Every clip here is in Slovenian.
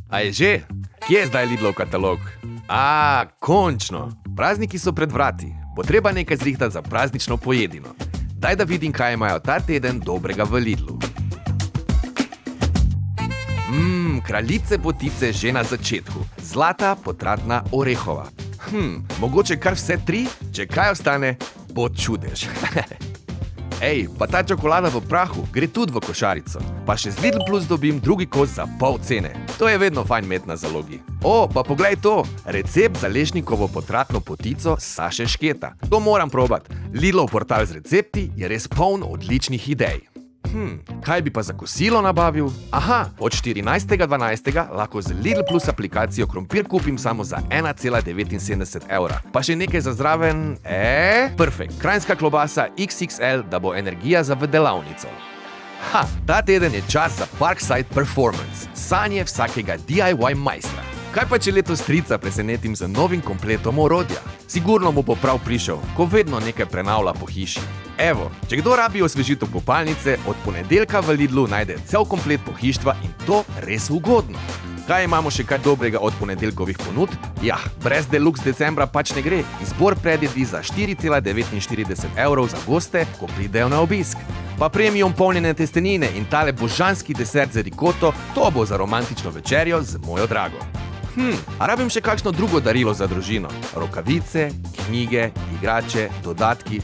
A je že? Kje je zdaj Lidlov katalog? Končno! Prazniki so pred vrati. Bo treba nekaj zrihtati za praznično pojedino. Daj da vidim, kaj imajo ta teden dobrega v Lidlu. Kraljice potice že na začetku. Zlata, potratna, orehova. Mogoče kar vse 3? Če kaj ostane, bo čudež. Ej, pa ta čokolada v prahu gre tudi v košarico. Pa še z Lidl Plus dobim drugi kos za pol cene. To je vedno fajn imeti na zalogi. Pa poglej to! Recept za lešnikovo potratno potico Saše Šketa. To moram probat. Lidlov portal z recepti je res poln odličnih idej. Kaj bi pa za kosilo nabavil? Od 14.12. lahko z Lidl Plus aplikacijo krompir kupim samo za 1,79 evra. Pa še nekaj za zraven, perfekt, kranjska klobasa XXL, da bo energija za v delavnico. Ta teden je čas za Parkside Performance, sanje vsakega DIY majstra. Kaj pa če letos strica presenetim z novim kompletom orodja? Sigurno mu bo prav prišel, ko vedno nekaj prenavlja po hiši. Evo, če kdo rabi osvežitev kopalnice, od ponedeljka v Lidlu najde cel komplet pohištva in to res ugodno. Kaj imamo še kaj dobrega od ponedeljkovih ponudb? Brez Deluxe decembra pač ne gre. Izbor predjedi za 4,49 evrov za goste, ko pridejo na obisk. Pa premium polnjene testenine in tale božanski desert z rikoto, to bo za romantično večerjo z mojo drago. A rabim še kakšno drugo darilo za družino? Rokavice, knjige, igrače, dodatki.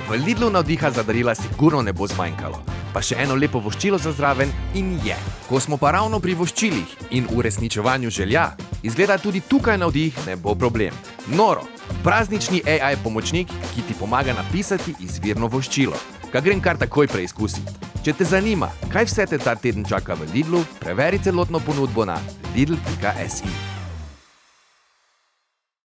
V Lidlu navdiha za darila sigurno ne bo zmanjkalo. Pa še eno lepo voščilo za zraven in je. Ko smo pa ravno pri voščilih in uresničevanju želja, izgleda tudi tukaj navdih ne bo problem. Noro, praznični AI pomočnik, ki ti pomaga napisati izvirno voščilo. Ga grem kar takoj preizkusiti. Če te zanima, kaj vse te ta teden čaka v Lidlu, preveri celotno ponudbo na lidl.si.